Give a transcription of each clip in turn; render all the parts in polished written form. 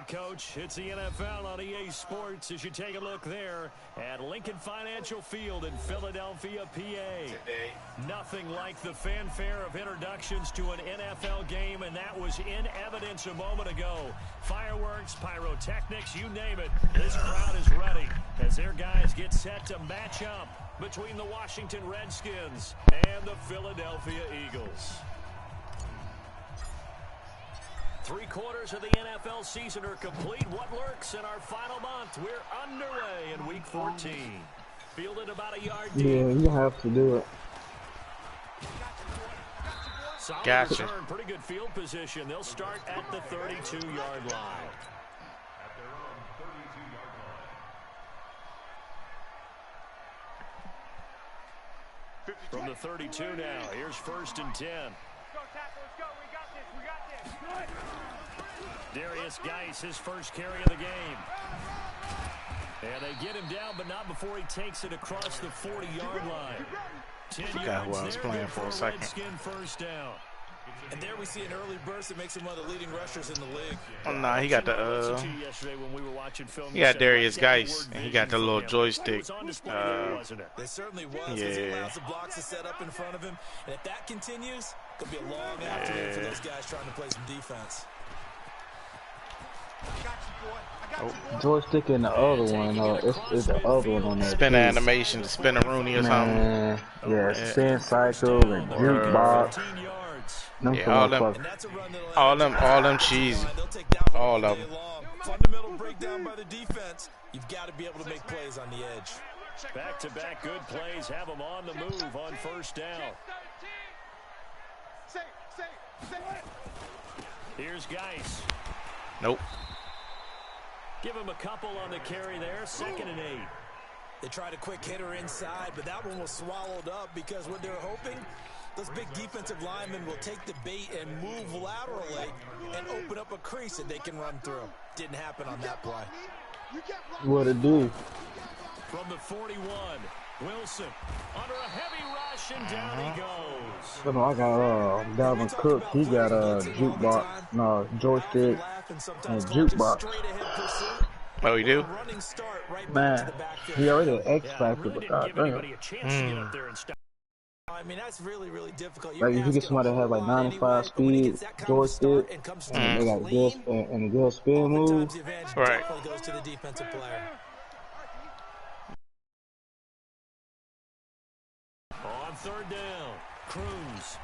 Coach. It's the NFL on EA Sports as you take a look there at Lincoln Financial Field in Philadelphia, PA. Nothing like the fanfare of introductions to an NFL game, and that was in evidence a moment ago. Fireworks, pyrotechnics, you name it. This crowd is ready as their guys get set to match up between the Washington Redskins and the Philadelphia Eagles. 3/4 of the NFL season are complete. What lurks in our final month? We're underway in Week 14. Fielded about a yard deep. Yeah, you have to do it. Solid return, pretty good field position. They'll start at the 32-yard line. From the 32 now, here's 1st and 10. Darius Geis, his first carry of the game. And they get him down, but not before he takes it across the 40-yard line. 10 forgot who I was playing for a second. Redskin first down. And there we see an early burst that makes him one of the leading rushers in the league. Oh, nah, he got the, he got Darius Geis, and he got the little joystick. They certainly was. Yeah. He allows the blocks to set up in front of him. And if that continues, it could be a long afternoon for those guys trying to play some defense. Joystick and the other one, it's the other one on there. Spin animation, the spin a Rooney or something. Yeah, spin cycle and jukebox. Yeah, all them cheesy. All of them. Fundamental breakdown by the defense. You've got to be able to make plays on the edge. Back-to-back good plays have them on the move on 1st down. Here's Geis. Nope. Give him a couple on the carry there. 2nd and 8. They tried a quick hitter inside, but that one was swallowed up because what they're hoping, those big defensive linemen will take the bait and move laterally and open up a crease that they can run through. Didn't happen on that play. What it do? From the 41, Wilson under a heavy rush, and down he goes. So I got Dalvin Cook. He got a jukebox, joystick, and jukebox. Oh, you do? Man, he already an X Factor, but goddamn. I mean, that's really, really difficult. Like if you get somebody that has like 95 speed joystick, and they got good and a good spin move, right? Goes to the defensive player. On 3rd down, Cruz.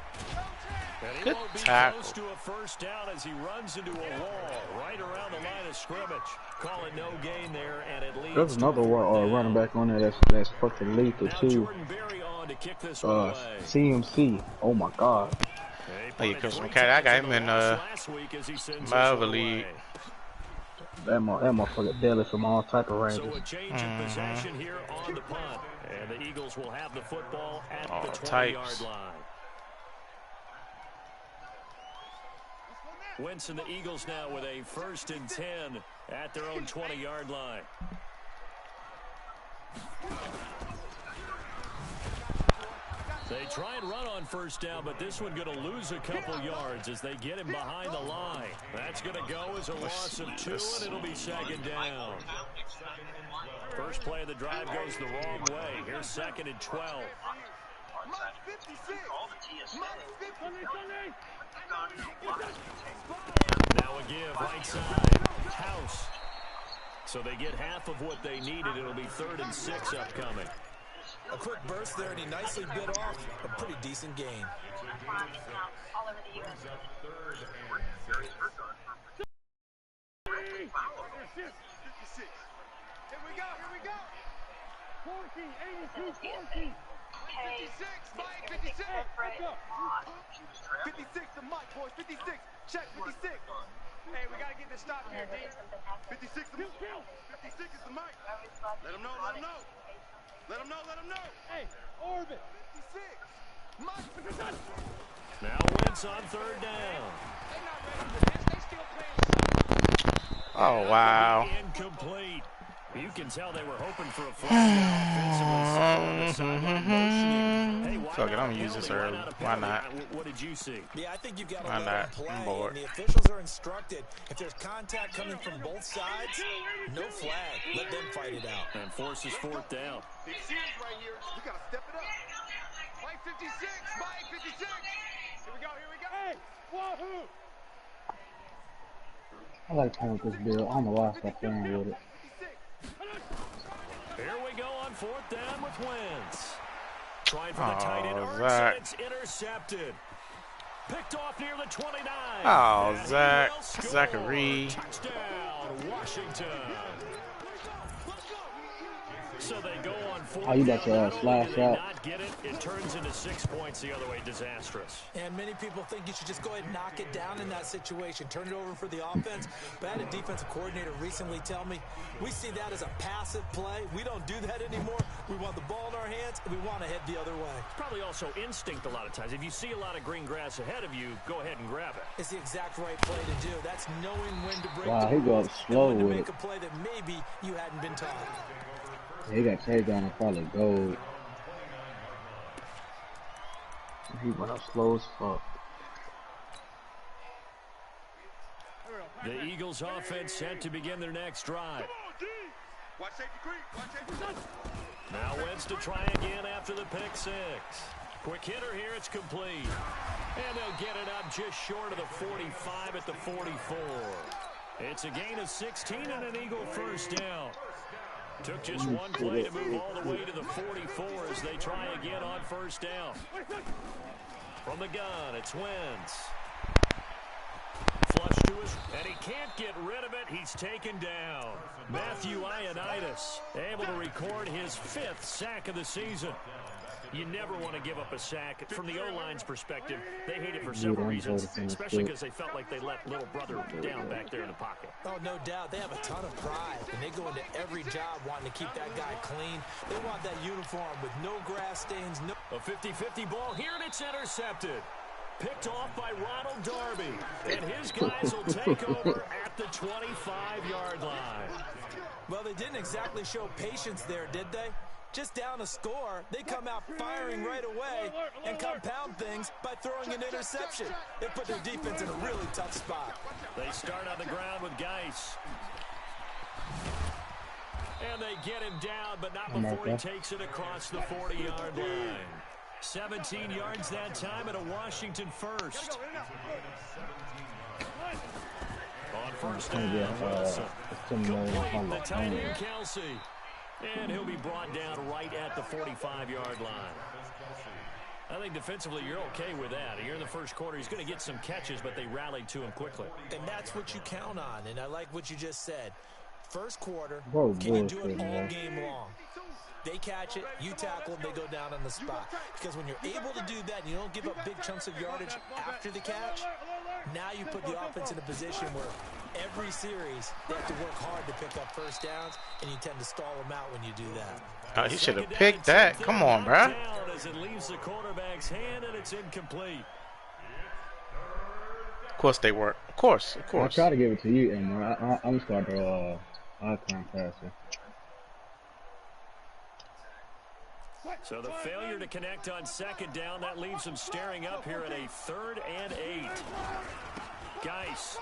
And he Good won't be tackle. close to a 1st down as he runs into a wall right around the line of scrimmage. Call it no gain there, and it leads. There's another running back on there that's fucking lethal too. CMC. Oh my God. Hey, Chris McCarthy, I got him in my other league. That motherfucker deadly from all type of ranges. So a change of possession here on the punt, and the Eagles will have the football at the 20-yard line. Wentz and the Eagles now with a 1st and 10 at their own 20-yard line. They try and run on 1st down, but this one going to lose a couple yards as they get him behind the line. That's going to go as a loss of 2, and it'll be 2nd down. First play of the drive goes the wrong way. Here's 2nd and 12. Now a give right side. House. So they get half of what they needed. It'll be 3rd and 6 upcoming. A quick burst there, and he nicely bit off a pretty decent gain. Here we go. 14, 82, 14. 56, Mike, 56. Let's go. 56 to Mike, boys. 56. Check 56. Hey, we got to get this stop here, D. 56 to Mike. 56 is the Mike. Let him know. Let him know. Hey, Orbit. 56. Mike. Now Wentz on 3rd down. They're not ready for this. They still playing. Oh, wow. Incomplete. You can tell they were hoping for a flag offensively. Fuck it, I'm gonna use this early. Why not? What did you see? Yeah, I think you've got to Why let not? them play. I'm bored. And the officials are instructed, if there's contact coming from both sides, no flag. Let them fight it out. And forces fourth down. It's serious right here. We got to step it up. Mike 56, Mike 56. Here we go, here we go. Hey, wahoo! I like playing with this bill. I don't know why I stopped playing with it. Here we go on fourth down with Wentz. Trying for the tight end. Zach. It's intercepted. Picked off near the 29. Oh, And Zach. he will score. Zachary. Touchdown, Washington. So they go on fourth. Oh, you got your slash Did they out. not get it? It turns into 6 points the other way. Disastrous. And many people think you should just go ahead and knock it down in that situation. Turn it over for the offense. But I had a defensive coordinator recently tell me, we see that as a passive play. We don't do that anymore. We want the ball in our hands, and we want to head the other way. It's probably also instinct a lot of times. If you see a lot of green grass ahead of you, go ahead and grab it. It's the exact right play to do. That's knowing when to break Wow, the he goes rules slow and when to with make it. a play that maybe you hadn't been taught. He got takedown and probably gold. He went up slow as fuck. The Eagles offense set to begin their next drive. Watch safety creep. Watch safety creep. Now Wentz to try again after the pick six. Quick hitter here, it's complete. And they'll get it up just short of the 45 at the 44. It's a gain of 16 and an Eagle first down. Took just one play to move all the way to the 44 as they try again on first down. From the gun, it's Wentz. Flush to his, and he can't get rid of it. He's taken down. Matthew Ioannidis able to record his 5th sack of the season. You never want to give up a sack. From the O-line's perspective, they hate it for several reasons, especially because they felt like they let little brother down back there in the pocket. Oh, no doubt. They have a ton of pride, and they go into every job wanting to keep that guy clean. They want that uniform with no grass stains. No. A 50-50 ball here, and it's intercepted. Picked off by Ronald Darby, and his guys will take over at the 25-yard line. Well, they didn't exactly show patience there, did they? Just down a score, they come out firing right away and compound things by throwing an interception. They put their defense in a really tough spot. They start on the ground with Geis. And they get him down, but not before he takes it across the 40-yard line. 17 yards that time and a Washington first. On first down, Wilson. Complete the tight end, Kelsey. And he'll be brought down right at the 45-yard line. I think defensively you're okay with that. Here in the first quarter, he's going to get some catches, but they rallied to him quickly. And that's what you count on, and I like what you just said. First quarter, Whoa, can you do bullshit, it all man. game long? They catch it, you tackle them, they go down on the spot. Because when you're able to do that and you don't give up big chunks of yardage after the catch, now you put the offense in a position where every series they have to work hard to pick up first downs, and you tend to stall them out when you do that. Oh, he should have picked that. Come on, bro. As it leaves the quarterback's hand and it's incomplete. Of course they work. Of course, of I course. try to give it to you, and I'm starting to icon passer. So the failure to connect on second down, that leaves him staring up here at a 3rd and 8. Geis.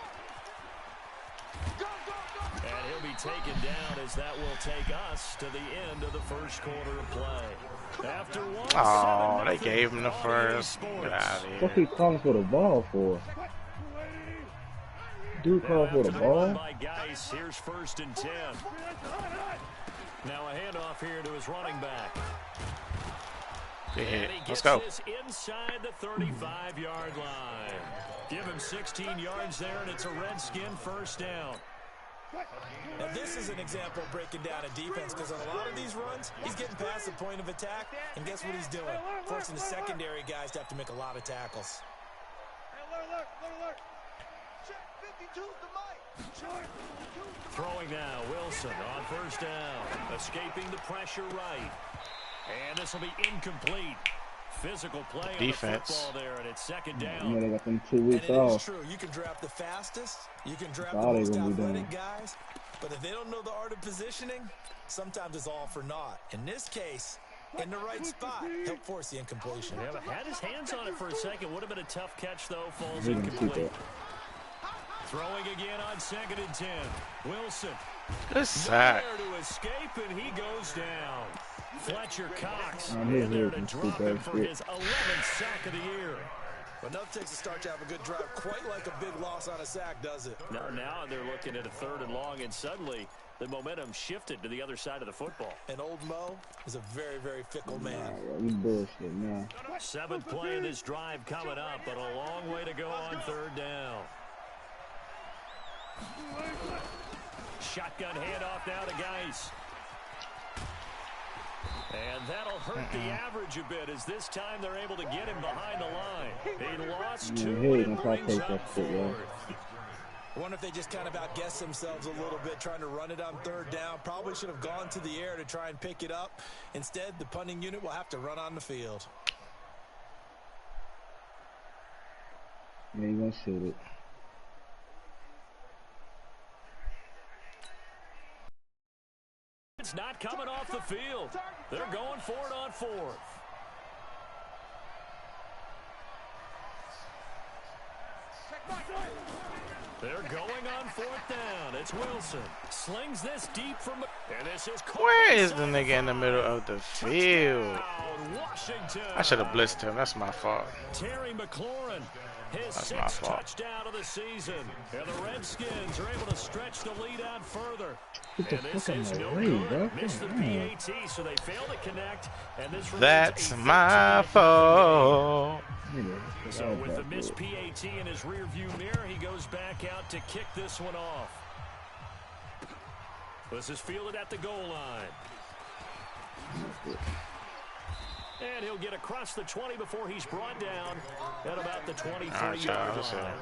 And he'll be taken down as that will take us to the end of the first quarter of play. After one, Oh, they gave him the first. Get out of What here. he calling for the ball for? Dude called for the ball? By Geis, here's 1st and 10. Now a handoff here to his running back. Good hit. And he Let's gets go. this inside the 35-yard line. Give him 16 yards there, and it's a Redskin first down. Now this is an example of breaking down a defense, because on a lot of these runs, he's getting past the point of attack, and guess what he's doing? Forcing the secondary guys to have to make a lot of tackles. Throwing now, Wilson on first down. Escaping the pressure right. And this will be incomplete. Physical play on the Defense. football there, and it's second You down. know they got them 2 And weeks it is off. true. You can draft the fastest. You can draft That's the all they most gonna be athletic doing. guys. But if they don't know the art of positioning, sometimes it's all for naught. In this case, in the right spot, help force the incompletion. Yeah, but had his hands on it for a second. Would have been a tough catch, though. Falls incomplete. Throwing again on 2nd and 10. Wilson. Good sack. There to escape, and he goes down. Fletcher Cox in there to drop him for his 11th sack of the year. But enough takes a start to have a good drive, quite like a big loss on a sack, does it? Now they're looking at a 3rd and long, and suddenly the momentum shifted to the other side of the football. And old Mo is a very, very fickle man. You bullshit, man. 7th play of this drive coming up, but a long way to go on 3rd down. Shotgun handoff now to Geis. And that'll hurt the average a bit, as this time they're able to get him behind the line. He lost 2 and brings up 4th. I wonder if they just kind of outguessed themselves a little bit, trying to run it on 3rd down. Probably should have gone to the air to try and pick it up. Instead, the punting unit will have to run on the field. Yeah, you're going to shoot it. It's not coming off the field. They're going for it on 4th. They're going on 4th down. It's Wilson. Slings this deep from... And this is... Where is the nigga in the middle of the field? I should have blitzed him. That's my fault. Terry McLaurin, his 6th touchdown of the season. And the Redskins are able to stretch the lead out further. And this is no good. Missed the PAT, so they fail to connect. And this That's my fault. So with the missed PAT in his rearview mirror, he goes back out to kick this one off. This is fielded at the goal line. And he'll get across the 20 before he's brought down at about the 23-yard line.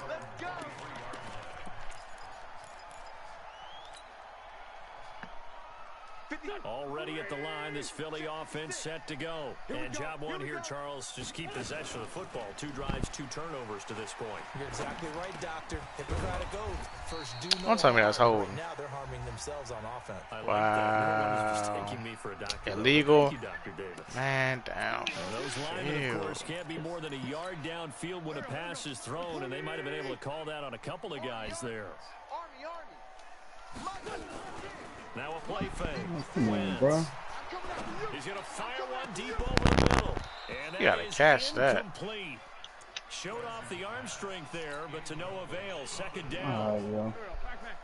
Already at the line, this Philly offense set to go. And job one here, Charles, just keep possession of the football. 2 drives, 2 turnovers to this point. You're exactly right, Doctor. Hippocratic oath. First do no Don't tell me that's holding. Right now they're harming themselves on offense. Wow. Just taking me for a doctor. Illegal. Thank you, Dr. Davis. Man down. Those linemen, of course, can't be more than a yard downfield when a pass is thrown, and they might have been able to call that on a couple of guys there. Now a play fake. Come on, bro. He's going to fire one deep over the middle. And You gotta catch that. Showed off the arm strength there, but to no avail. 2nd down.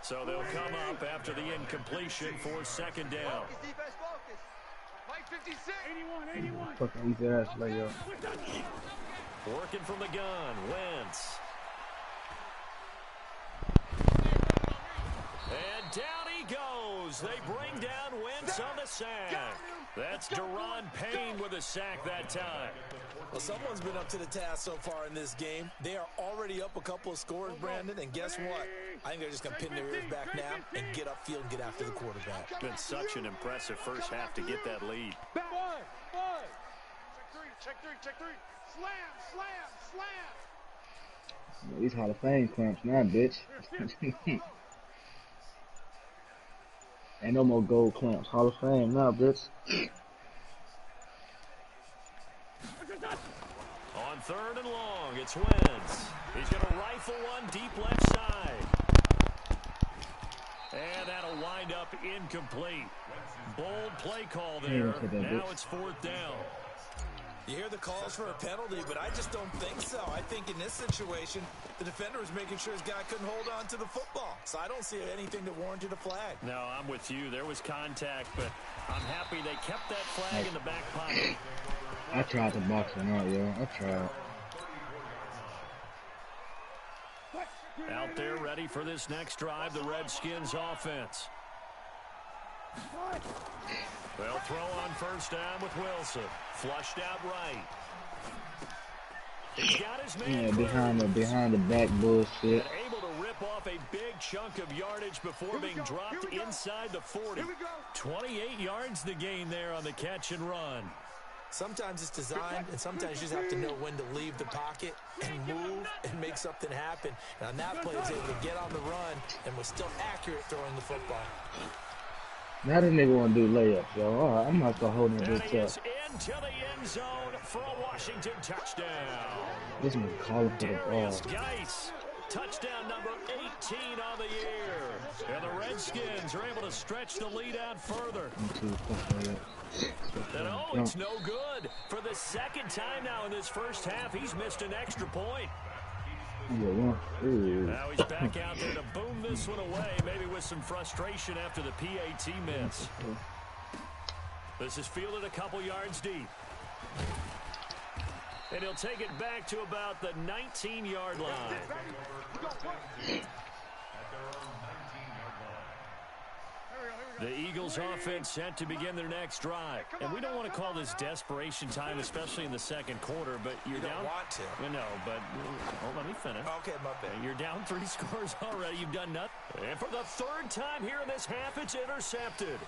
So they'll come up after the incompletion for 2nd down. Fucking easy ass layup. Working from the gun, Wentz. And down he goes. They bring down Wentz on the sack. That's Deron Payne with a sack that time. Well, someone's been up to the task so far in this game. They are already up a couple of scores, Brandon, and guess what? I think they're just going to pin their ears back now and get upfield and get after the quarterback. Been such an impressive first half to get that lead. Check three. Slam. These Hall of Fame clamps now, bitch. Ain't no more gold clamps. Hall of Fame now, bitch. On 3rd and long, it's Wentz. He's going to rifle one deep left side. And that'll wind up incomplete. Bold play call there. Now it's 4th down. You hear the calls for a penalty, but I just don't think so. I think in this situation, the defender was making sure his guy couldn't hold on to the football. So I don't see anything that warranted a flag. No, I'm with you. There was contact, but I'm happy they kept that flag in the back pocket. I tried to box him out, yo. I tried. Out there ready for this next drive, the Redskins offense. They'll throw on 1st down with Wilson. Flushed out right. He's got his man behind the back bullshit. Able to rip off a big chunk of yardage before being dropped inside the 40. 28 yards the gain there on the catch and run. Sometimes it's designed, and sometimes you just have to know when to leave the pocket and move and make something happen. And on that play, he was able to get on the run and was still accurate throwing the football. Now this nigga want to do layups, yo. All right, I'm not going to hold him And this he is up. into the end zone for a Washington touchdown. This nigga calling for the ball. Geis, touchdown number 18 on the year. And the Redskins are able to stretch the lead out further. And it's no good. For the second time now in this first half, he's missed an extra point. Now he's back out there to boom this one away, maybe with some frustration after the PAT miss. This is fielded a couple yards deep. And he'll take it back to about the 19-yard line. The Eagles offense set to begin their next drive. And we don't want to call this desperation time, especially in the second quarter, but you're down. You don't want to. No, but let me finish. Okay, my bad. You're down 3 scores already. You've done nothing. And for the third time here in this half, it's intercepted.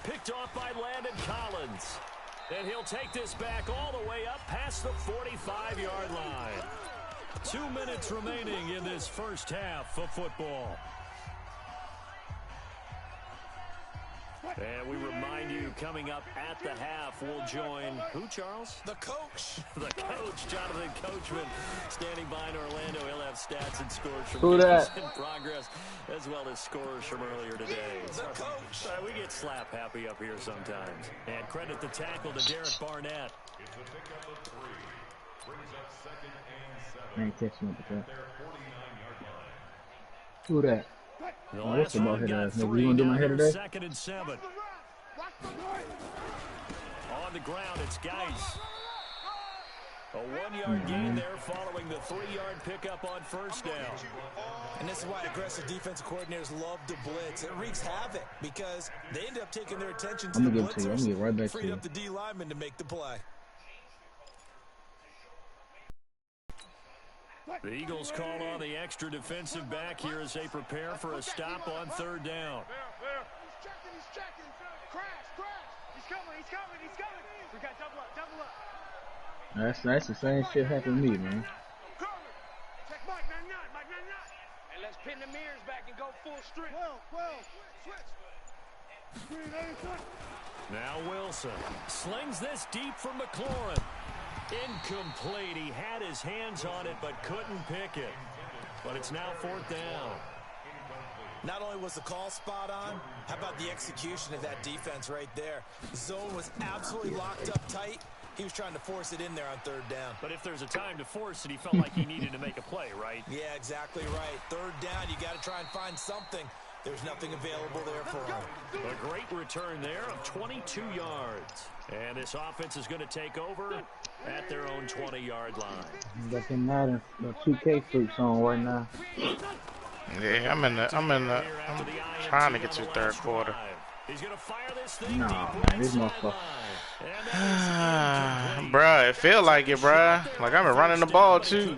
Picked off by Landon Collins. And he'll take this back all the way up past the 45-yard line. 2 minutes remaining in this first half of football. And we remind you, coming up at the half, we'll join who, Charles? The coach. The coach, Jonathan Coachman, standing by in Orlando. He'll have stats and scores from Who games that? in progress, as well as scores from earlier today. The coach. We get slap happy up here sometimes. And credit the tackle to Derek Barnett. I ain't catching up with that. Who that? The Oh, what's last the ball one hit got ass nigga? 3 You gonna do my down hair here, today? 2nd and 7. On the ground, it's Geis. A 1-yard gain there following the 3-yard pickup on first down. And this is why aggressive defensive coordinators love to blitz. It wreaks havoc because they end up taking their attention to the I'm gonna give it to you. I'm gonna get right back to freed you. up the D lineman to make the play. The Eagles call on the extra defensive back here as they prepare for a stop on 3rd down. He's checking. Crash. He's coming. We got double up. That's the same shit happened to me, man. Check Mike, 99. And let's pin the mirrors back and go full strength. 12. Switch. Now Wilson slings this deep from McLaurin. Incomplete. He had his hands on it but couldn't pick it. But it's now 4th down. Not only was the call spot on, how about the execution of that defense right there? The zone was absolutely locked up tight. He was trying to force it in there on 3rd down. But if there's a time to force it, he felt like he needed to make a play, right? Yeah, exactly right. 3rd down, you got to try and find something. There's nothing available there for him. A great return there of 22 yards. And this offense is going to take over at their own 20-yard line. Got them Madden, the 2K freaks on right now. Yeah, I'm trying to get to the 3rd quarter. He's going to fire this thing Nah, deep man, this motherfucker. Bruh, it feel like it, bruh. Like I've been running the ball too.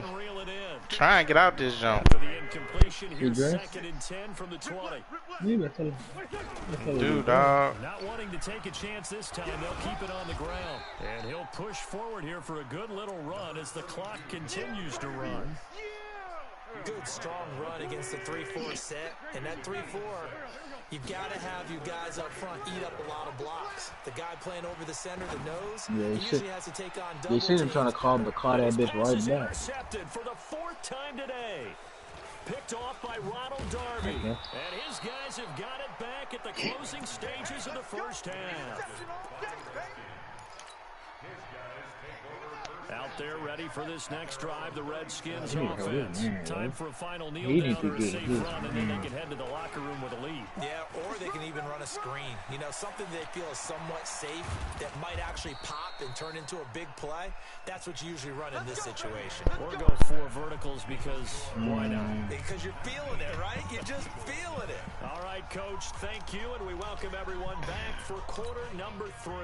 Try and get out this jump. Here's 2nd and 10 from the 20. Dude, dog. Not wanting to take a chance this time, they'll keep it on the ground. And he'll push forward here for a good little run as the clock continues to run. Good, strong run against the 3-4 set. And that 3-4, you've got to have you guys up front eat up a lot of blocks. The guy playing over the center, the nose, he usually has to take on double You see him trying to call that bitch right back. Intercepted for the 4th time today. Picked off by Ronald Darby. And his guys have got it back at the closing stages of the first half. Out there ready for this next drive, the Redskins offense. Time for a final kneel down or a safe run, and then they can head to the locker room with a lead. Yeah, or they can even run a screen. You know, something they feel is somewhat safe that might actually pop and turn into a big play. That's what you usually run in this situation. Or go 4 verticals because why not? Because you're feeling it, right? You're just feeling it. All right, Coach, thank you, and we welcome everyone back for quarter number 3.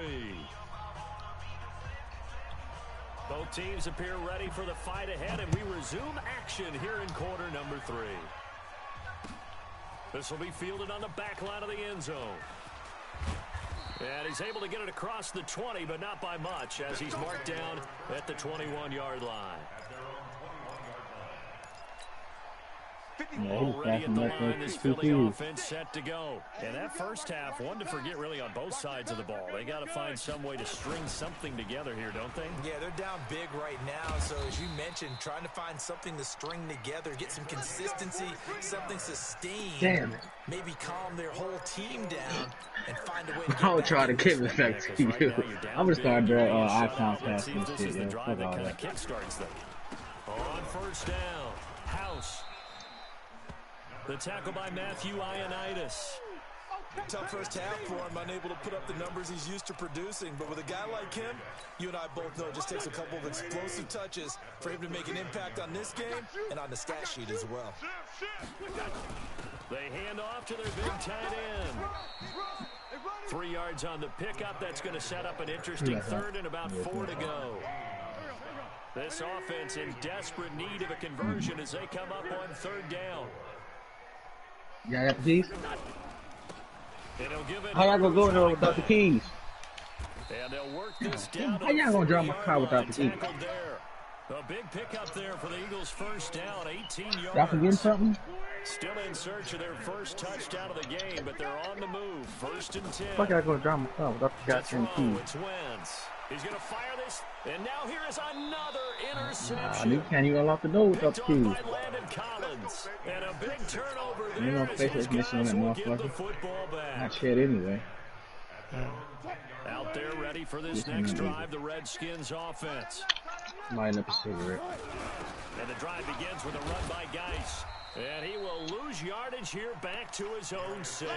Both teams appear ready for the fight ahead, and we resume action here in quarter number 3. This will be fielded on the back line of the end zone. And he's able to get it across the 20, but not by much, as he's marked down at the 21-yard line. Already at the line, this Philly offense set to go. And that first half, one to forget really on both sides of the ball. They got to find some way to string something together here, don't they? Yeah, they're down big right now. So as you mentioned, trying to find something to string together, get some consistency, something sustained. Damn it. Maybe calm their whole team down and find a way to get I would try to give it back to you. I'm gonna start doing icon passing this shit. is the Yo, drive fuck that all kind of that. kickstarts them. On first down, House. The tackle by Matthew Ioannidis. Tough first half for him, unable to put up the numbers he's used to producing. But with a guy like him, you and I both know it just takes a couple of explosive touches for him to make an impact on this game and on the stat sheet as well. They hand off to their big tight end. 3 yards on the pickup. That's going to set up an interesting third and about 4 to go. This offense in desperate need of a conversion as they come up on third down. Y'all got the keys? Give it How y'all gonna go in there without the keys? And they'll work this down. How y'all gonna drive my car without the keys? A big pickup there for the Eagles' first down, 18 yards. Y'all forgetting something? Still in search of their first touchdown of the game, but they're on the move. First and 10. Fuck, y'all gonna drive my car without the goddamn keys? It's Wentz. He's going to fire this, and now here is another interception. You can't even unlock the door without the keys. By Landon Collins. And a big turnover there. You know, face is missing on that motherfucker. Not shit anyway. Out there ready for this next drive, the Redskins offense. Light up a cigarette. And the drive begins with a run by Geis. And he will lose yardage here back to his own 6.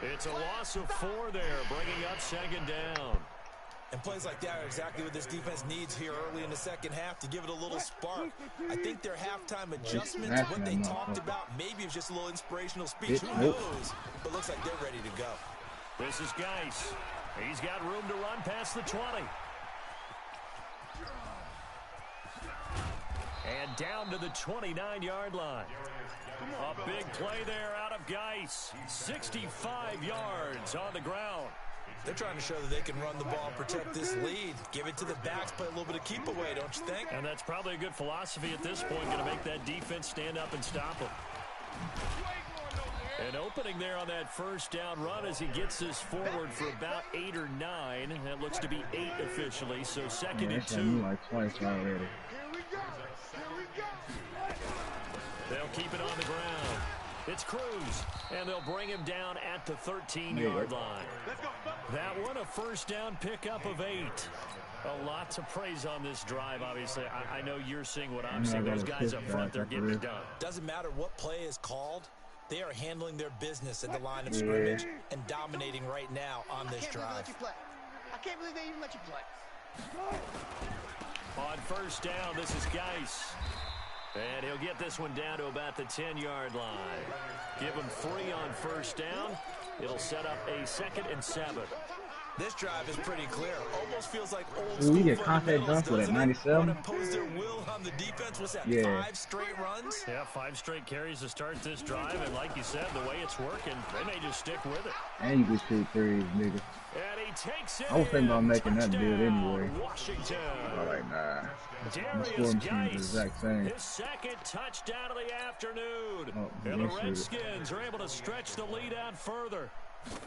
It's a loss of 4 there, bringing up second down. And plays like that are exactly what this defense needs here early in the second half to give it a little spark. I think their halftime adjustments, what they talked about, maybe it's just a little inspirational speech. Who knows? But looks like they're ready to go. This is Geis. He's got room to run past the 20. And down to the 29-yard line. A big play there out of Geis. 65 yards on the ground. They're trying to show that they can run the ball and protect this lead. Give it to the backs, play a little bit of keep away, don't you think? And that's probably a good philosophy at this point, going to make that defense stand up and stop them. An opening there on that first down run as he gets this forward for about 8 or 9. That looks to be 8 officially, so second and 2. Like twice already. They'll keep it on the ground. It's Cruz, and they'll bring him down at the 13-yard line. That one, a first down pickup of 8. A lot to praise on this drive, obviously. I know you're seeing what I'm seeing. Those guys up front, they're getting it done. Doesn't matter what play is called. They are handling their business at the line of scrimmage and dominating right now on this drive. I can't believe they even let you play. On first down, this is Geis. And he'll get this one down to about the 10-yard line. Give him 3 on first down. It'll set up a 2nd and 7. This drive is pretty clear. Almost feels like old school. We get contact dunk with at 97. Impose their will on the defense. Was that 5 straight runs? Yeah, 5 straight carries to start this drive. And like you said, the way it's working, they may just stick with it. And you can shoot threes, nigga. And he takes it. I was thinking about making that build anyway. Washington. I'm like, nah. My scoring team is the exact same. His second touchdown of the afternoon. And the Redskins are able to stretch the lead out further.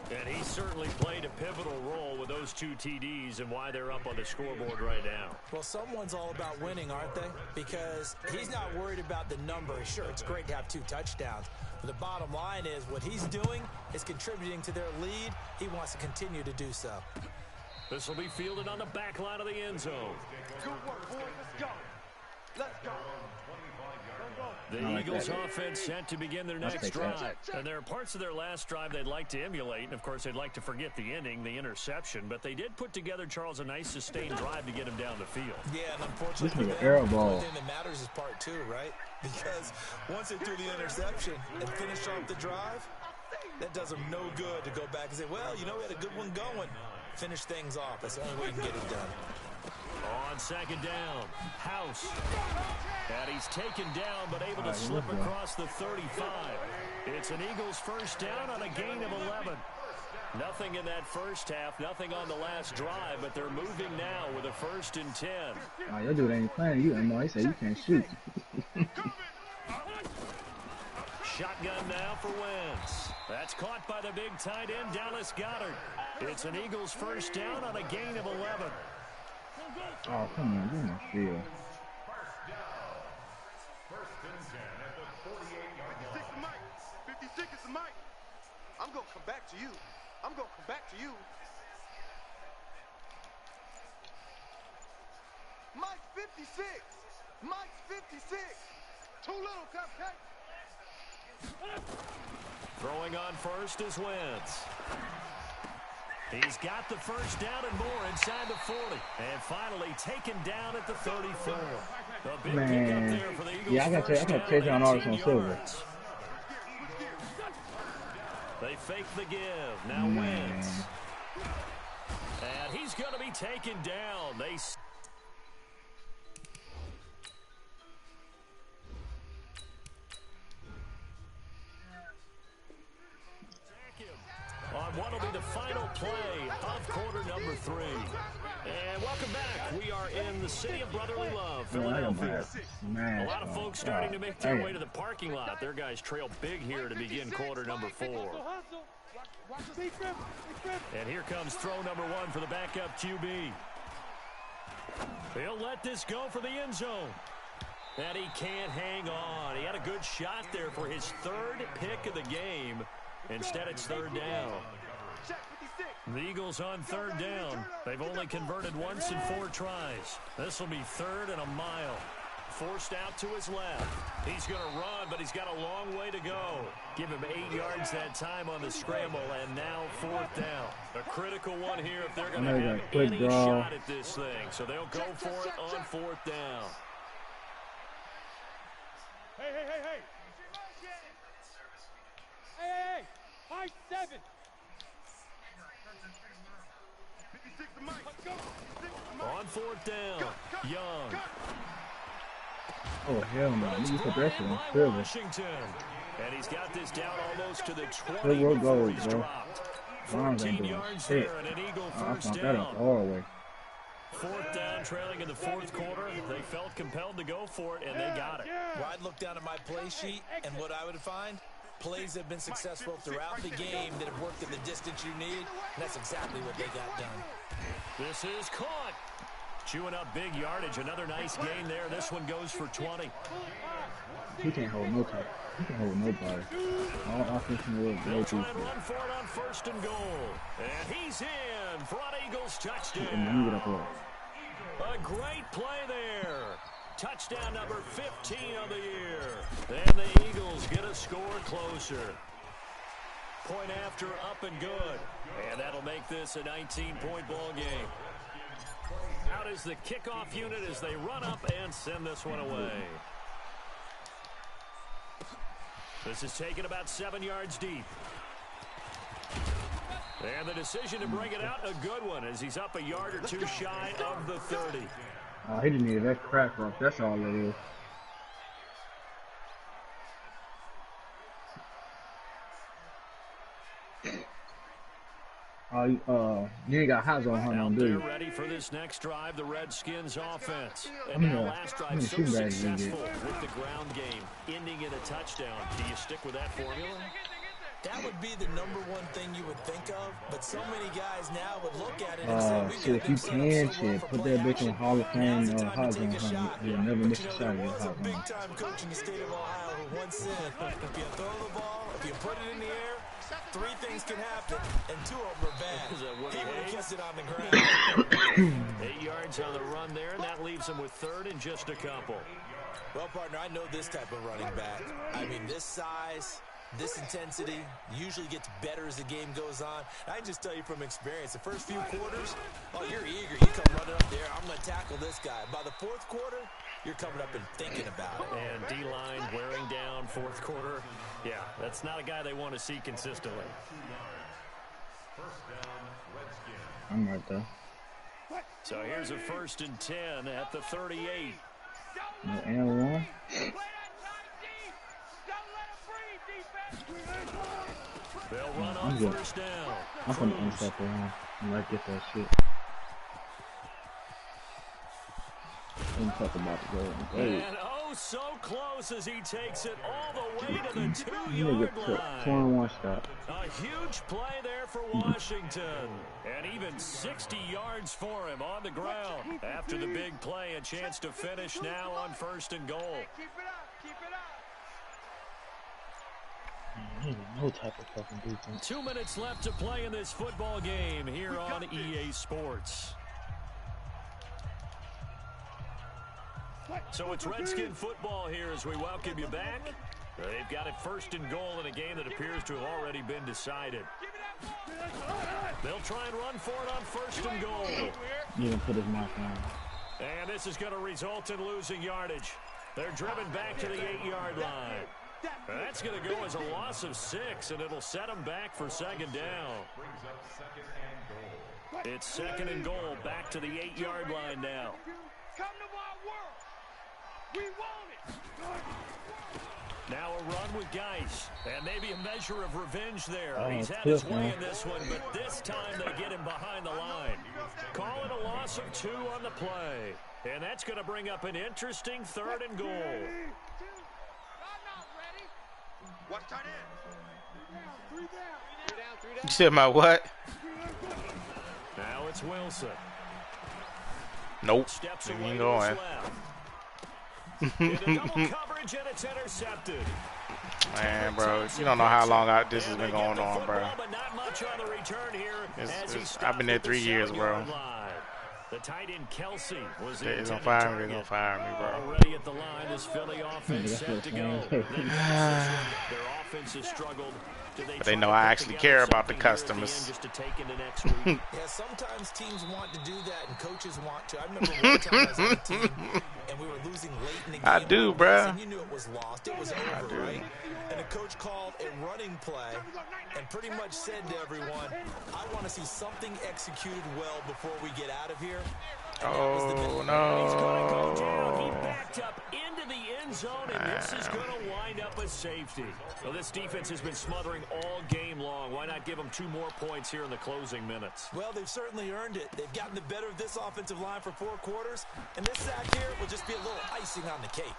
And he certainly played a pivotal role with those 2 TDs and why they're up on the scoreboard right now. Well, someone's all about winning, aren't they? Because he's not worried about the number. Sure, it's great to have 2 touchdowns. But the bottom line is what he's doing is contributing to their lead. He wants to continue to do so. This will be fielded on the back line of the end zone. Good work, boys. Let's go. Let's go. The Eagles offense set to begin their next drive. And there are parts of their last drive they'd like to emulate. And, of course, they'd like to forget the ending, the interception. But they did put together, Charles, a nice sustained drive to get him down the field. Yeah, and unfortunately, the thing that matters is part 2, right? Because once they threw the interception and finish off the drive, that does them no good to go back and say, well, you know, we had a good one going. Finish things off. That's the only way you can get it done. On second down, House. And he's taken down, but able to slip across the 35. It's an Eagles first down on a gain of 11. Nothing in that first half, nothing on the last drive, but they're moving now with a 1st and 10. Oh, your dude ain't playing you anymore. He said you can't shoot. Shotgun now for Wentz. That's caught by the big tight end, Dallas Goedert. It's an Eagles first down on a gain of 11. Oh, come on, give me a field. 56 is the mic. I'm going to come back to you. I'm going to come back to you. Mike's 56. Mike's 56. Too little, cupcake. Throwing on first is Wentz. He's got the first down and more inside the 40. And finally taken down at the 34. A big pickup there for the Eagles. Yeah, I got to chase on all this on silver. They fake the give. Now Wentz. And he's going to be taken down. They on what will be the final play of quarter number 3. And welcome back. We are in the city of brotherly love, Philadelphia. A lot of folks starting to make their way to the parking lot. Their guys trail big here to begin quarter number 4. And here comes throw number 1 for the backup QB. He'll let this go for the end zone. And he can't hang on. He had a good shot there for his 3rd pick of the game. Instead, it's 3rd down. The Eagles on 3rd down. They've only converted once in 4 tries. This will be 3rd and a mile. Forced out to his left. He's going to run, but he's got a long way to go. Give him 8 yards that time on the scramble, and now 4th down. A critical one here if they're going to have any shot at this thing. So they'll go for it on 4th down. Hey. Hey. High 7. On 4th down, Young. Oh, hell no. You put that shit on silver. Washington. And he's got this down almost to the 20 Silver before gold, he's bro. dropped. 14 yards there and an Eagle first that down. up all the way. 4th down, trailing in the 4th quarter. They felt compelled to go for it, and they got it. Well, I'd look down at my play sheet, and what I would find, plays have been successful throughout the game that have worked in the distance you need, and that's exactly what they got done. This is caught. Chewing up big yardage. Another nice gain there. This one goes for 20. He can't hold nobody. He can't hold nobody. All offensive work. They'll try and run for it on 1st and goal. And he's in. Front Eagles touchdown. A great play there. Touchdown number 15 of the year. And the Eagles get a score closer. Point after, up and good. And that'll make this a 19-point ball game. Out is the kickoff unit as they run up and send this one away. This is taken about 7 yards deep. And the decision to bring it out, a good one, as he's up a yard or 2 shy of the 30. Oh, he didn't need that crack rock. That's all it is. You ain't got hot zone on them, do you? Ready for this next drive, the Redskins offense. And now last drive so successful with the ground game, ending in a touchdown. Do you stick with that formula? That would be the number 1 thing you would think of, but so many guys now would look at it and say, shit, if you can, put that bitch in Hall of Fame hot zone. You'll never miss a shot of your hot zone. Big-time coach in the state of Ohio who once said, if you throw the ball, if you put it in the air, 3 things can happen, and 2 of them are bad. He would have kissed it on the ground. 8 yards on the run there, and that leaves him with 3rd and just a couple. Well, partner, I know this type of running back. I mean, this size, this intensity usually gets better as the game goes on. I can just tell you from experience, the first few quarters, you're eager. You come running up there, I'm going to tackle this guy. By the 4th quarter, you're coming up and thinking about it. And D-line wearing down 4th quarter. Yeah, that's not a guy they want to see consistently. I'm right there. So here's a 1st and 10 at the 38. No and 1. They'll run on first down. I'm going to intercept around and I get that shit. Intercept about to go. And oh, so close as he takes it all the way to the 2-yard line. 21 stop. A huge play there for Washington. And even 60 yards for him on the ground. After the big play, a chance to finish now on first and goal. Keep it up. Keep it up. No type of fucking defense. 2 minutes left to play in this football game here on EA Sports. So it's Redskin football here as we welcome you back. They've got it first and goal in a game that appears to have already been decided. They'll try and run for it on first and goal. You can put his mark on. And this is going to result in losing yardage. They're driven back to the 8-yard line. That's going to go as a loss of 6, and it'll set them back for second down. It's second and goal, back to the 8-yard line now. Come to my world. We want it. Now a run with Geis, and maybe a measure of revenge there. Oh, he's had his way in this one, but this time they get him behind the line. Call it a loss of 2 on the play. And that's going to bring up an interesting third and goal. I'm not ready. What's tight end? 3 down. 3 down. 3 down. You said my what? Now it's Wilson. Nope. Steps He away ain't to going. his left. Into double coverage, and it's intercepted. Man, bro, you don't know how long this has been going on, bro. But not much on the return here I've been there 3 years, bro. The tight end Kelsey was They're gonna fire me. They're gonna fire me, bro. Already at the line, this Philly offense set to go. Their offense has struggled. But they know I actually care about the customers. Yeah, sometimes teams want to do that and coaches want to. I remember one time I was on a team and we were losing late in the game. I do, bruh. And you knew it was lost. It was over, right? And the coach called a running play and pretty much said to everyone, I want to see something executed well before we get out of here. Oh, no. He's going to go down. He backed up into the end zone, and this is going to wind up a safety. So this defense has been smothering all game long. Why not give them 2 more points here in the closing minutes? Well, they've certainly earned it. They've gotten the better of this offensive line for 4 quarters, and this sack here will just be a little icing on the cake.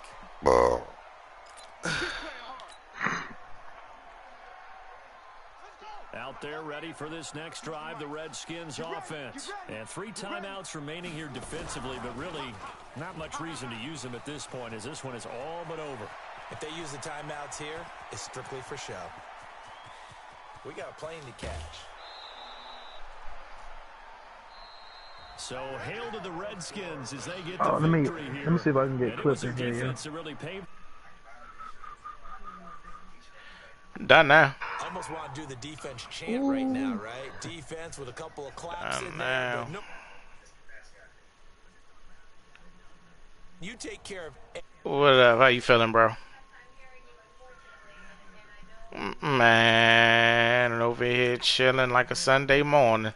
Out there ready for this next drive, the Redskins offense. And 3 timeouts remaining here defensively, but really not much reason to use them at this point as this one is all but over. If they use the timeouts here, it's strictly for show. We got a plane to catch. So hail to the Redskins as they get the victory here. Let me see if I can get clips in here. Defense that really paved. Done now. I almost want to do the defense chant right now, right? Defense with a couple of claps in there. But nope. You take care of. What up? How you feeling, bro? Man, over here chilling like a Sunday morning.